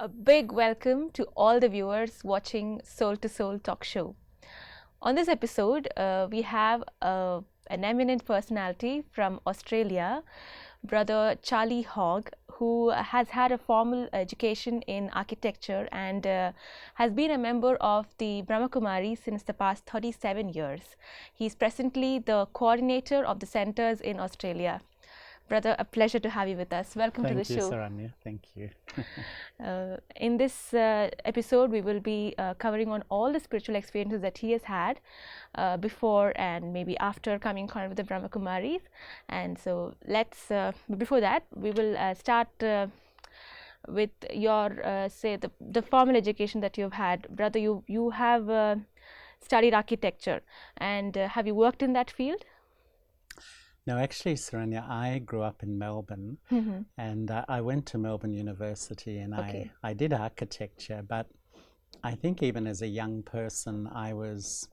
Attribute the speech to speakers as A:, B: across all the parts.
A: A big welcome to all the viewers watching Soul to Soul Talk Show. On this episode, we have an eminent personality from Australia, Brother Charlie Hogg, who has had a formal education in architecture and has been a member of the Brahmakumaris since the past 37 years. He is presently the coordinator of the centers in Australia. Brother, a pleasure to have you with us. Welcome to the show.
B: Thank you, Saranya. Thank you.
A: In this episode, we will be covering on all the spiritual experiences that he has had before and maybe after coming in contact with the Brahmakumaris. And so let's, before that, we will start with your, say, the formal education that you've had. Brother, you have studied architecture, and have you worked in that field?
B: No, actually, Saranya, I grew up in Melbourne, and I went to Melbourne University, and I did architecture, but I think even as a young person, I was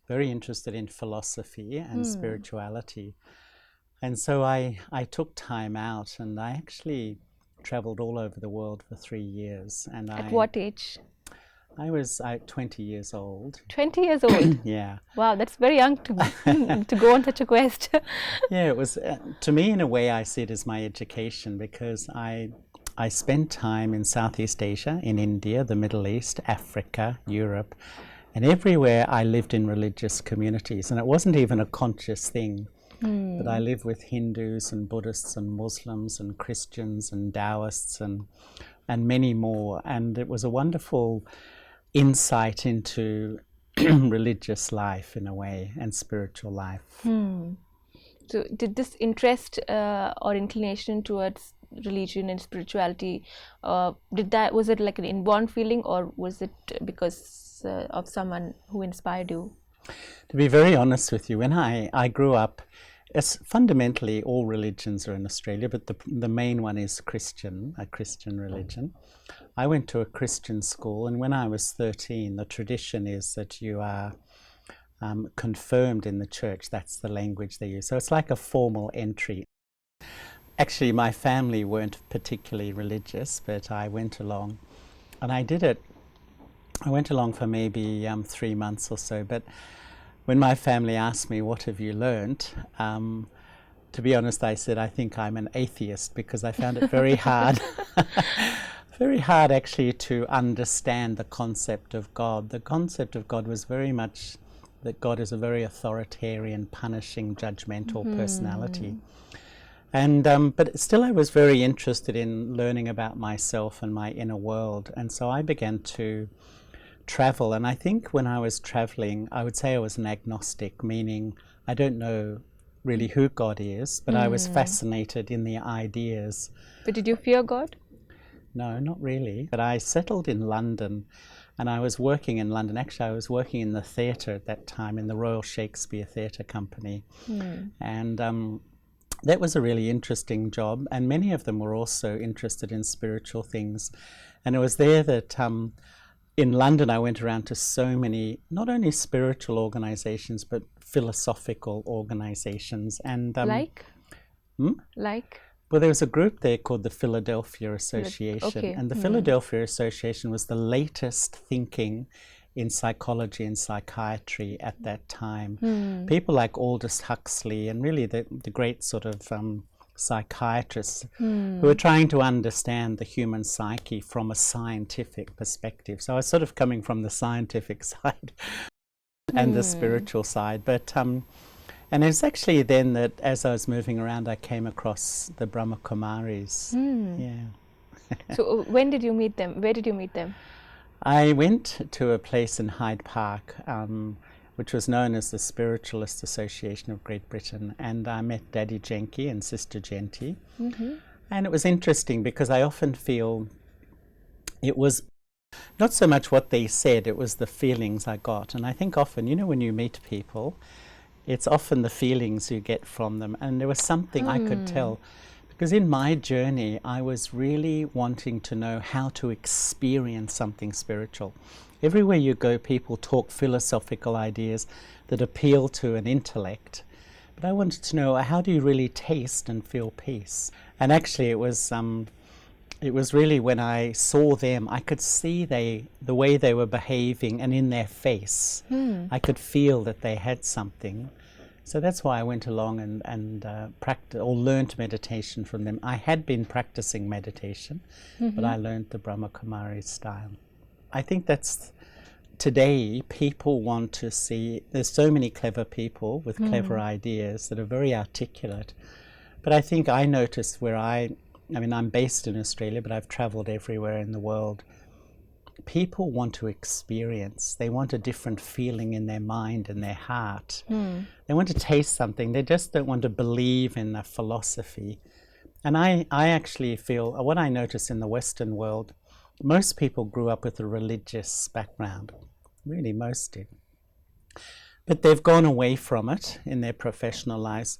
B: very interested in philosophy and spirituality. And so I took time out, and I actually traveled all over the world for 3 years. And
A: At what age?
B: I was 20 years old.
A: 20 years old?
B: Yeah.
A: Wow, that's very young to go on such a quest.
B: Yeah, it was, to me, in a way, I see it as my education, because I spent time in Southeast Asia, in India, the Middle East, Africa, Europe, and everywhere I lived in religious communities. And it wasn't even a conscious thing, but I lived with Hindus and Buddhists and Muslims and Christians and Taoists and many more. And it was a wonderful insight into religious life, in a way, and spiritual life.
A: So did this interest or inclination towards religion and spirituality, was it like an inborn feeling, or was it because of someone who inspired you?
B: To be very honest with you, when I grew up, fundamentally all religions are in Australia, but the main one is a Christian religion. I went to a Christian school, and when I was 13, the tradition is that you are confirmed in the church. That's the language they use. So it's like a formal entry. Actually, my family weren't particularly religious, but I went along, and I did it. I went along for maybe 3 months or so, but when my family asked me, what have you learnt? To be honest, I said, I think I'm an atheist, because I found it very hard, very hard actually to understand the concept of God. The concept of God was very much that God is a very authoritarian, punishing, judgmental personality. And but still I was very interested in learning about myself and my inner world. And so I began to travel, and I think when I was traveling, I would say I was an agnostic, meaning I don't know really who God is, but I was fascinated in the ideas.
A: But did you fear God?
B: No, not really. But I settled in London, and I was working in London. Actually, I was working in the theatre at that time, in the Royal Shakespeare Theatre Company. And that was a really interesting job, and many of them were also interested in spiritual things. And it was there that in London, I went around to so many, not only spiritual organizations, but philosophical organizations. And
A: Like? Like?
B: Well, there was a group there called the Philadelphia Association. And the Philadelphia Association was the latest thinking in psychology and psychiatry at that time. People like Aldous Huxley and really the great sort of psychiatrists who were trying to understand the human psyche from a scientific perspective. So I was sort of coming from the scientific side and the spiritual side. But and it's actually then that as I was moving around, I came across the Brahmakumaris. Yeah.
A: So when did you meet them? Where did you meet them?
B: I went to a place in Hyde Park, which was known as the Spiritualist Association of Great Britain, and I met Daddy Genki and Sister Genti. And it was interesting, because I often feel it was not so much what they said, it was the feelings I got. And I think often, you know, when you meet people, it's often the feelings you get from them. And there was something I could tell, because in my journey, I was really wanting to know how to experience something spiritual. Everywhere you go, people talk philosophical ideas that appeal to an intellect. But I wanted to know, how do you really taste and feel peace? And actually, it was It was really when I saw them, I could see the way they were behaving, and in their face, I could feel that they had something. So that's why I went along and practiced or learned meditation from them. I had been practicing meditation, but I learned the Brahmakumaris style. I think that's today people want to see. There's so many clever people with clever ideas that are very articulate. But I think I noticed where I mean, I'm based in Australia, but I've traveled everywhere in the world. People want to experience. They want a different feeling in their mind and their heart. They want to taste something. They just don't want to believe in a philosophy. And I actually feel, what I notice in the Western world, most people grew up with a religious background. Really, most did. But they've gone away from it in their professional lives.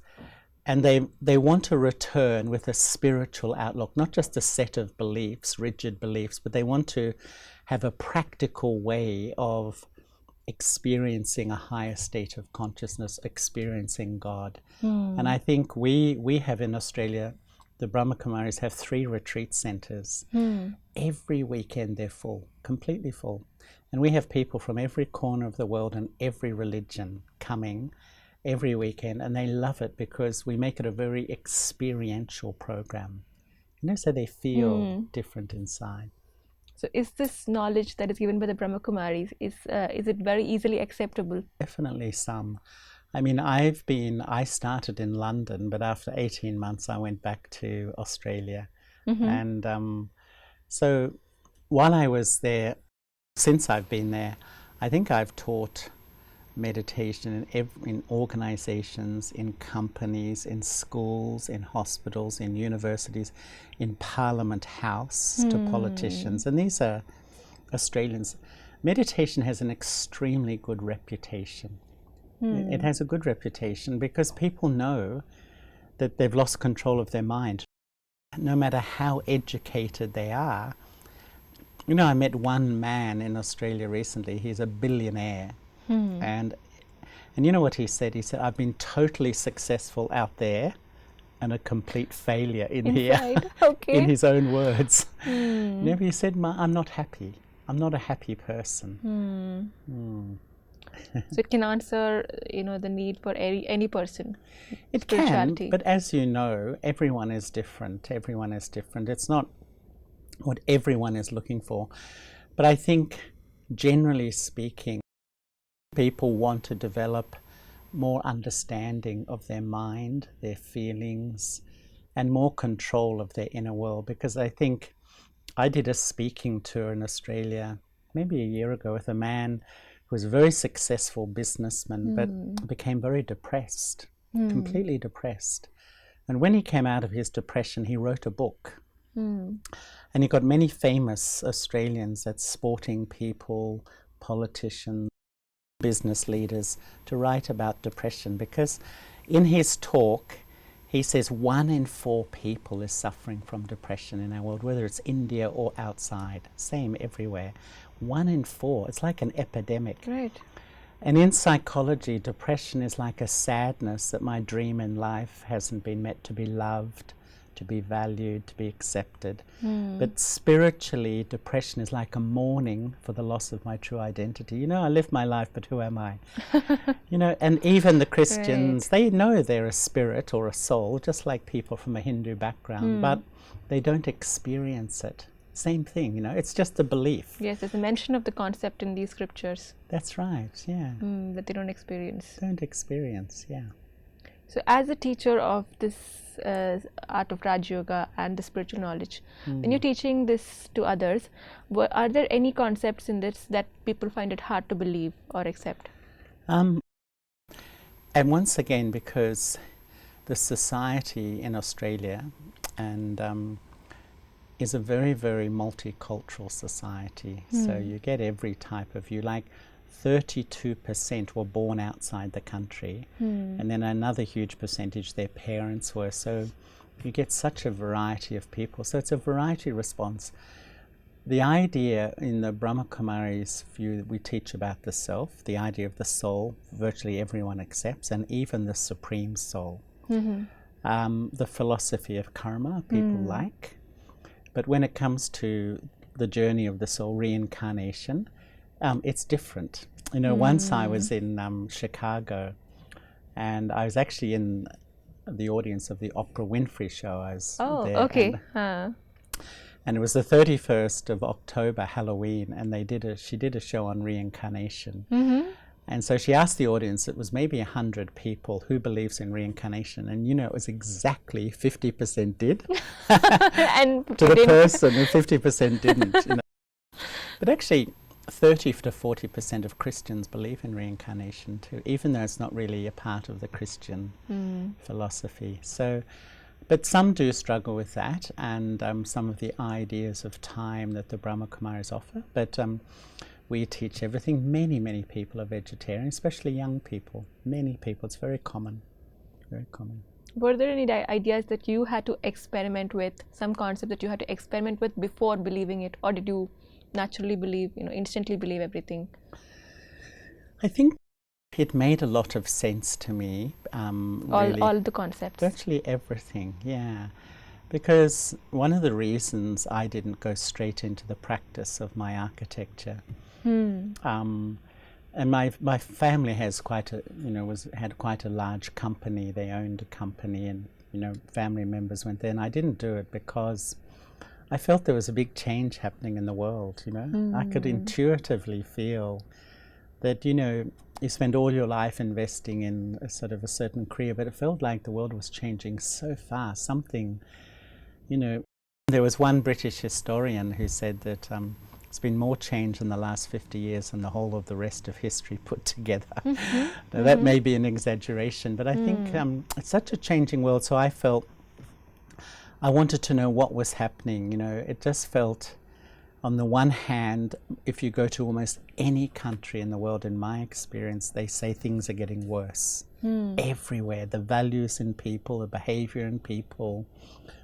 B: And they want to return with a spiritual outlook, not just a set of beliefs, rigid beliefs, but they want to have a practical way of experiencing a higher state of consciousness, experiencing God. And I think we have in Australia, the Brahmakumaris have 3 retreat centres. Every weekend they're full, completely full. And we have people from every corner of the world and every religion coming every weekend, and they love it because we make it a very experiential program. You know, so they feel different inside.
A: So is this knowledge that is given by the Brahmakumaris, is it very easily acceptable?
B: Definitely some. I mean, I started in London, but after 18 months I went back to Australia. And so while I was there, since I've been there, I think I've taught meditation in organizations, in companies, in schools, in hospitals, in universities, in Parliament House to politicians. And these are Australians. Meditation has an extremely good reputation. It has a good reputation because people know that they've lost control of their mind. No matter how educated they are. You know, I met one man in Australia recently. He's a billionaire. And you know what he said? He said, I've been totally successful out there and a complete failure in here, in his own words. Never he said, I'm not happy. I'm not a happy person.
A: So it can answer, the need for any person.
B: It can, but as you know, everyone is different. Everyone is different. It's not what everyone is looking for. But I think, generally speaking, people want to develop more understanding of their mind, their feelings, and more control of their inner world. Because I think I did a speaking tour in Australia maybe a year ago with a man who was a very successful businessman, but became very depressed, completely depressed. And when he came out of his depression, he wrote a book. And he got many famous Australians, that's sporting people, politicians, business leaders, to write about depression, because in his talk he says 1 in 4 people is suffering from depression in our world, whether it's India or outside, same everywhere. 1 in 4, it's like an epidemic.
A: Right.
B: And in psychology, depression is like a sadness that my dream in life hasn't been met, to be loved, to be valued, to be accepted. But spiritually, depression is like a mourning for the loss of my true identity. You know, I live my life, but who am I? You know, and even the Christians, they know they're a spirit or a soul, just like people from a Hindu background, but they don't experience it. Same thing, you know, it's just a belief.
A: Yes, there's a mention of the concept in these scriptures.
B: That's right, yeah.
A: That they don't experience.
B: Don't experience, yeah.
A: So as a teacher of this art of Raj Yoga and the spiritual knowledge, when you're teaching this to others, are there any concepts in this that people find it hard to believe or accept?
B: And once again, because the society in Australia and is a very, very multicultural society. So you get every type of view. Like 32% were born outside the country, and then another huge percentage, their parents were. So you get such a variety of people. So it's a variety response. The idea in the Brahmakumaris view, we teach about the self, the idea of the soul, virtually everyone accepts, and even the supreme soul. The philosophy of karma, people like. But when it comes to the journey of the soul, reincarnation, it's different. You know, once I was in Chicago, and I was actually in the audience of the Oprah Winfrey show. I was there,
A: okay.
B: and it was the 31st of October, Halloween, and she did a show on reincarnation. And so she asked the audience, it was maybe 100 people, who believes in reincarnation? And you know, it was exactly 50% did
A: And
B: to the person, and 50% didn't. You know. But actually, 30 to 40% of Christians believe in reincarnation too, even though it's not really a part of the Christian philosophy. So, but some do struggle with that, and some of the ideas of time that the Brahmakumaris offer. But we teach everything. Many people are vegetarian, especially young people. Many people. It's very common. Very common.
A: Were there any ideas that you had to experiment with, some concept that you had to experiment with before believing it, or did you naturally believe, instantly believe everything?
B: I think it made a lot of sense to me. Really,
A: all the concepts.
B: Virtually everything, yeah. Because one of the reasons I didn't go straight into the practice of my architecture, and my family has had quite a large company. They owned a company, and family members went there, and I didn't do it because I felt there was a big change happening in the world. I could intuitively feel that you spend all your life investing in a sort of a certain career, but it felt like the world was changing so fast. Something, there was one British historian who said that there's been more change in the last 50 years than the whole of the rest of history put together. Now, that may be an exaggeration, but I think it's such a changing world. So I felt I wanted to know what was happening. It just felt, on the one hand, if you go to almost any country in the world, in my experience, they say things are getting worse everywhere. The values in people, the behavior in people,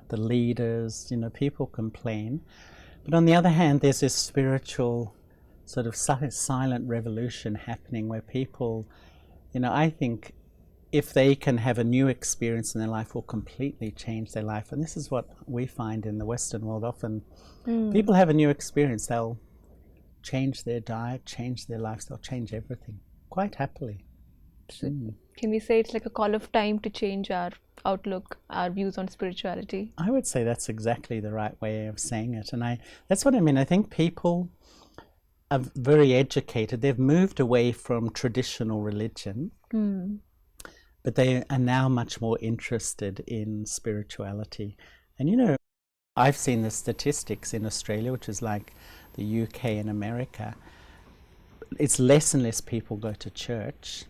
B: the leaders, people complain. But on the other hand, there's this spiritual sort of silent revolution happening where people, I think if they can have a new experience in their life, will completely change their life. And this is what we find in the Western world often. People have a new experience, they'll change their diet, change their lifestyle, change everything quite happily.
A: So can we say it's like a call of time to change our outlook, our views on spirituality?
B: I would say that's exactly the right way of saying it. And that's what I mean. I think people are very educated. They've moved away from traditional religion, but they are now much more interested in spirituality. And I've seen the statistics in Australia, which is like the UK and America. It's less and less people go to church,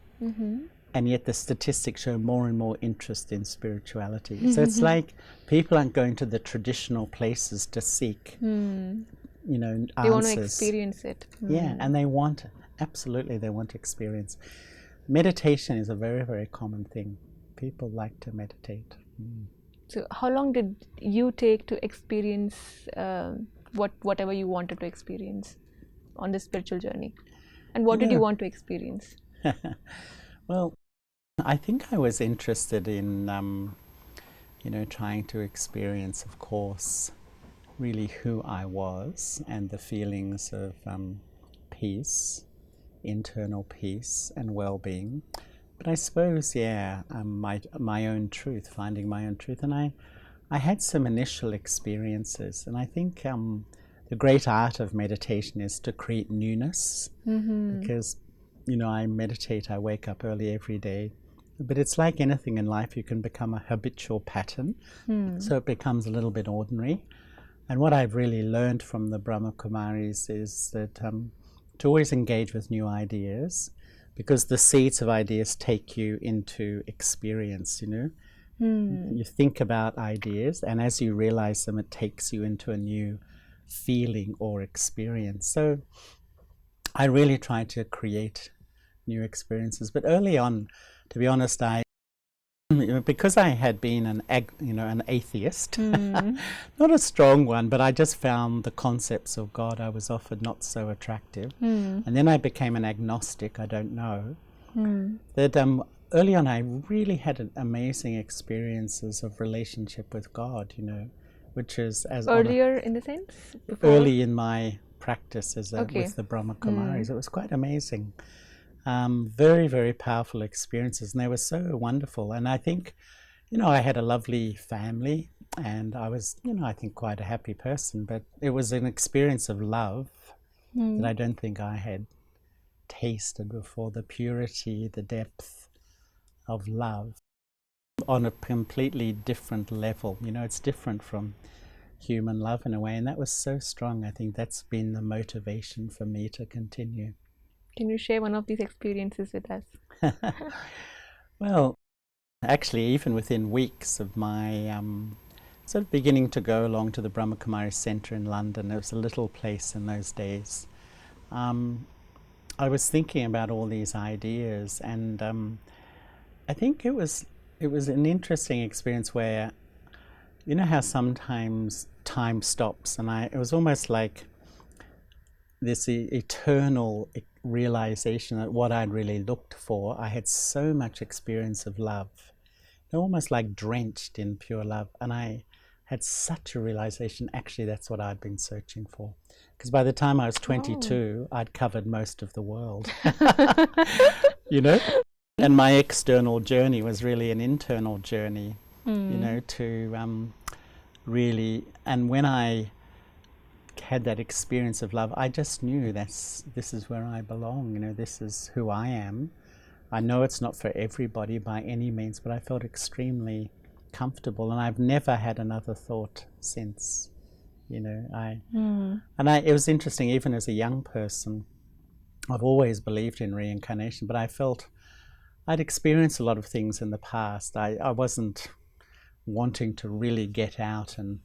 B: and yet the statistics show more and more interest in spirituality. So it's like people aren't going to the traditional places to seek, answers.
A: They want to experience it.
B: Yeah, and they want experience. Meditation is a very, very common thing. People like to meditate.
A: So how long did you take to experience whatever you wanted to experience on this spiritual journey? And what did you want to experience?
B: Well, I think I was interested in, trying to experience, of course, really who I was and the feelings of peace, internal peace and well-being. But I suppose, my own truth, finding my own truth. And I had some initial experiences, and I think the great art of meditation is to create newness, because, I meditate, I wake up early every day, but it's like anything in life, you can become a habitual pattern, so it becomes a little bit ordinary. And what I've really learned from the Brahmakumaris is that to always engage with new ideas, because the seeds of ideas take you into experience, You think about ideas, and as you realize them, it takes you into a new feeling or experience. So I really try to create new experiences. But early on, to be honest, because I had been an atheist, not a strong one, but I just found the concepts of God I was offered not so attractive. And then I became an agnostic, I don't know. That early on I really had amazing experiences of relationship with God, which is as
A: Earlier in the sense? Before?
B: early in my practice
A: Okay.
B: with the Brahmakumaris. It was quite amazing. Very, very powerful experiences, and they were so wonderful. And I think, I had a lovely family, and I was, I think quite a happy person, but it was an experience of love that I don't think I had tasted before. The purity, the depth of love on a completely different level. It's different from human love in a way, and that was so strong. I think that's been the motivation for me to continue.
A: Can you share one of these experiences with us?
B: Well, actually, even within weeks of my sort of beginning to go along to the Brahmakumaris Centre in London, it was a little place in those days, I was thinking about all these ideas, and I think it was an interesting experience where, how sometimes time stops, and it was almost like this eternal realization that what I'd really looked for, I had so much experience of love, almost like drenched in pure love, and I had such a realization, actually that's what I'd been searching for, because by the time I was 22, I'd covered most of the world. And my external journey was really an internal journey, to really, and when I had that experience of love, I just knew this is where I belong, this is who I am. I know it's not for everybody by any means, but I felt extremely comfortable, and I've never had another thought since. It was interesting, even as a young person, I've always believed in reincarnation, but I felt I'd experienced a lot of things in the past. I wasn't wanting to really get out and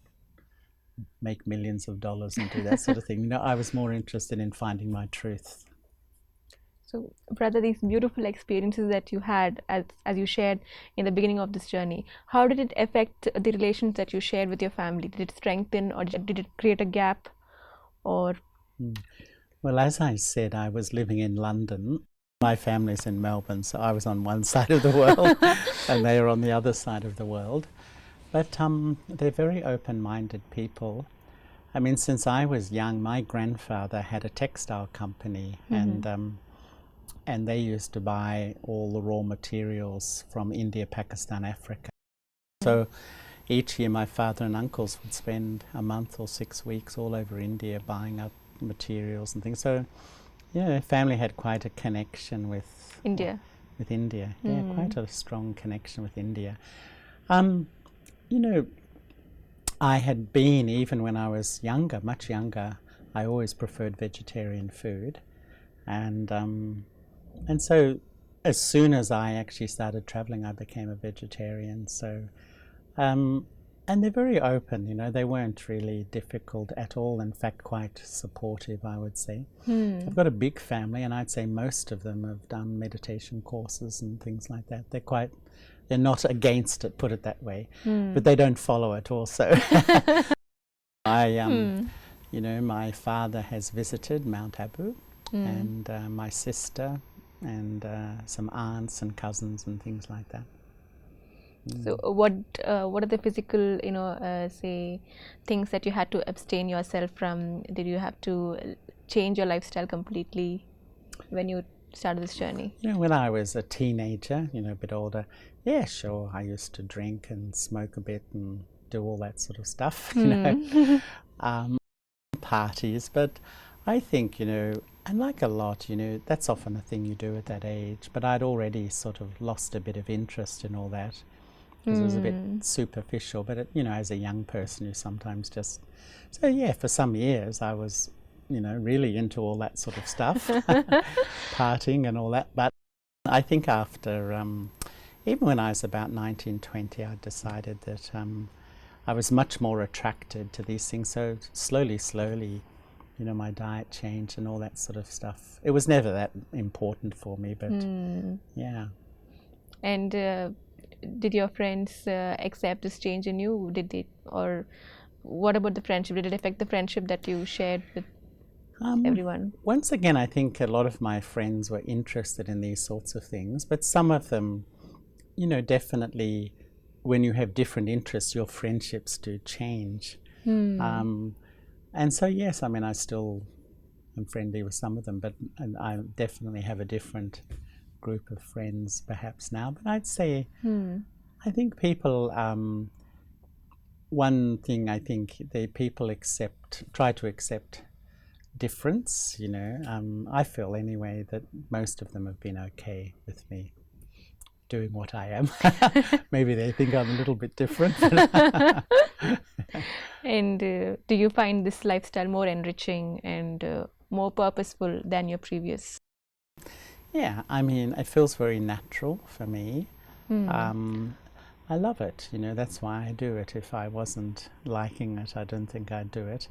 B: make millions of dollars and do that sort of thing. I was more interested in finding my truth.
A: So, brother, these beautiful experiences that you had, as you shared in the beginning of this journey, how did it affect the relations that you shared with your family? Did it strengthen, or did it create a gap? Or
B: Well, as I said, I was living in London. My family's in Melbourne, so I was on one side of the world and they were on the other side of the world. But they're very open-minded people. I mean, since I was young, my grandfather had a textile company, and they used to buy all the raw materials from India, Pakistan, Africa. So each year my father and uncles would spend a month or 6 weeks all over India buying up materials and things. So, family had quite a connection with
A: India.
B: Yeah, quite a strong connection with India. I had been, even when I was younger, much younger, I always preferred vegetarian food. And so as soon as I actually started traveling, I became a vegetarian. So, and they're very open, they weren't really difficult at all. In fact, quite supportive, I would say. I've got a big family, and I'd say most of them have done meditation courses and things like that. They're not against it, put it that way, but they don't follow it also. My father has visited Mount Abu, and my sister, and some aunts and cousins and things like that.
A: So what are the physical, say, things that you had to abstain yourself from? Did you have to change your lifestyle completely when you started this journey?
B: When I was a teenager, a bit older, yeah, sure, I used to drink and smoke a bit and do all that sort of stuff, parties. But I think, and like a lot, that's often a thing you do at that age. But I'd already sort of lost a bit of interest in all that, because it was a bit superficial. But, as a young person, you sometimes just... So, yeah, for some years I was, really into all that sort of stuff, partying and all that. But I think after, even when I was about 19, 20, I decided that I was much more attracted to these things. So slowly, my diet changed and all that sort of stuff. It was never that important for me, but yeah.
A: And did your friends accept this change in you? Did they, or what about the friendship? Did it affect the friendship that you shared with everyone?
B: Once again, I think a lot of my friends were interested in these sorts of things, but some of them, definitely when you have different interests, your friendships do change. And so, yes, I mean, I still am friendly with some of them, but I definitely have a different group of friends perhaps now. But I'd say, I think people, one thing I think people try to accept difference, you know. I feel anyway that most of them have been okay with me doing what I am. Maybe they think I'm a little bit different.
A: And do you find this lifestyle more enriching and more purposeful than your previous?
B: Yeah, I mean, it feels very natural for me. I love it, you know, that's why I do it. If I wasn't liking it, I don't think I'd do it.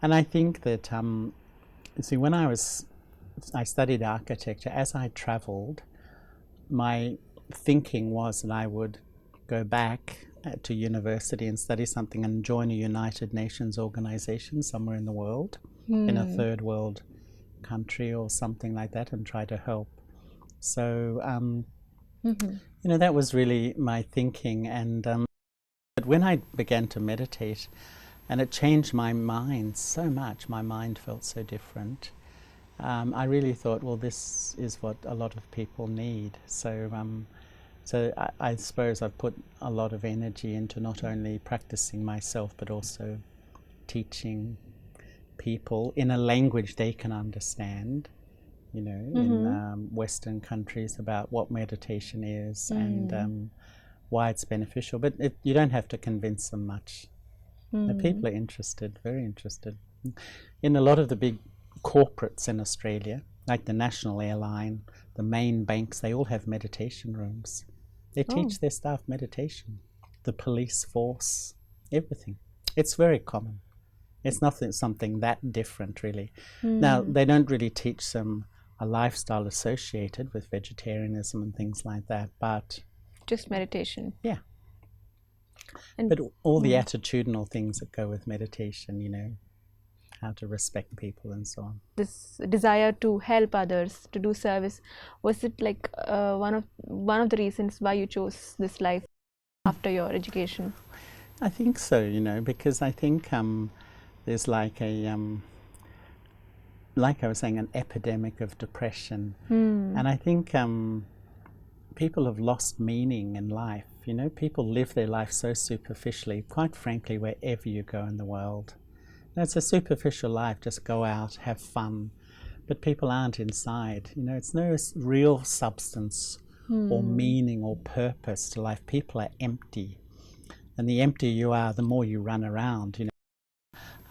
B: And I think that, you see, when I studied architecture, as I traveled, my thinking was that I would go back to university and study something and join a United Nations organization somewhere in the world, in a third world country or something like that, and try to help. So, you know, that was really my thinking. And but when I began to meditate, and it changed my mind so much, my mind felt so different. I really thought, well, this is what a lot of people need. So, I suppose I've put a lot of energy into not only practicing myself, but also teaching people in a language they can understand, you know, in Western countries, about what meditation is and why it's beneficial. But you don't have to convince them much. The people are interested, very interested. In a lot of the big corporates in Australia, like the National Airline, the main banks, they all have meditation rooms. They teach their staff meditation. The police force, everything. It's very common. It's nothing, something that different, really. Now, they don't really teach them a lifestyle associated with vegetarianism and things like that, but
A: just meditation.
B: Yeah.
A: And
B: but all the attitudinal things that go with meditation, you know, how to respect people and so on.
A: This desire to help others, to do service, was it like one of the reasons why you chose this life after your education?
B: I think so, you know, because I think there's like a like I was saying, an epidemic of depression, and I think people have lost meaning in life. You know, people live their life so superficially, quite frankly, wherever you go in the world. You know, it's a superficial life, just go out, have fun, but people aren't inside. You know, it's no real substance or meaning or purpose to life. People are empty, and the emptier you are, the more you run around, you know.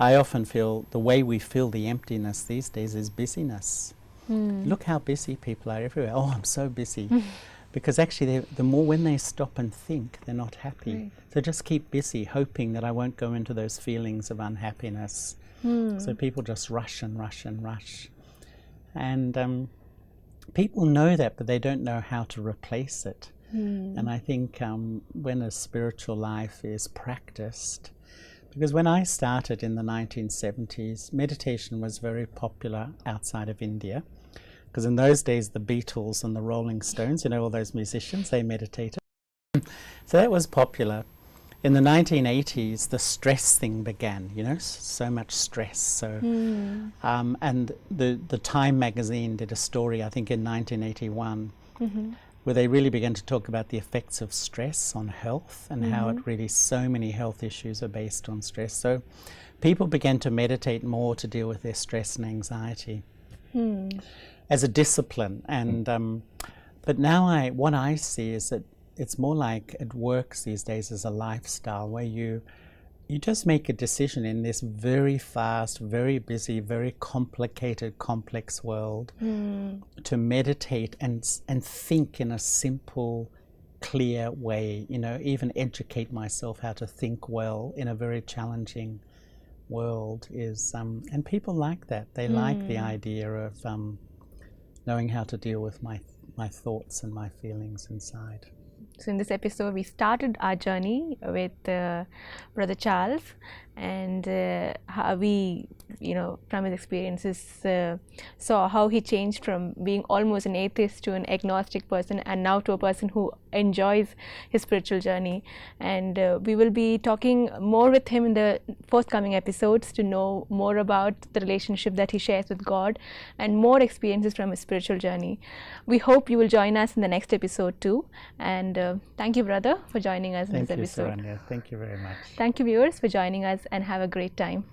B: I often feel the way we fill the emptiness these days is busyness. Look how busy people are everywhere. Oh, I'm so busy. Because actually, the more when they stop and think, they're not happy. Right. So just keep busy, hoping that I won't go into those feelings of unhappiness. So people just rush and rush and rush. And people know that, but they don't know how to replace it. And I think when a spiritual life is practiced, because when I started in the 1970s, meditation was very popular outside of India. Because in those days, the Beatles and the Rolling Stones, you know, all those musicians, they meditated. So that was popular. In the 1980s, the stress thing began, you know, so much stress. So, and the Time magazine did a story, I think in 1981, where they really began to talk about the effects of stress on health and how it really, so many health issues are based on stress. So people began to meditate more to deal with their stress and anxiety as a discipline. And but now what I see is that it's more like it works these days as a lifestyle, where you just make a decision in this very fast, very busy, very complicated, complex world to meditate and think in a simple, clear way, you know, even educate myself how to think well in a very challenging world is, and people like that. They like the idea of knowing how to deal with my thoughts and my feelings inside.
A: So in this episode, we started our journey with Brother Charles, and how we, from his experiences, saw how he changed from being almost an atheist to an agnostic person, and now to a person who enjoys his spiritual journey. And we will be talking more with him in the forthcoming episodes to know more about the relationship that he shares with God and more experiences from his spiritual journey. We hope you will join us in the next episode too. And thank you, brother, for joining us in this episode.
B: Thank you, Saranya. Thank you very much.
A: Thank you, viewers, for joining us, and have a great time.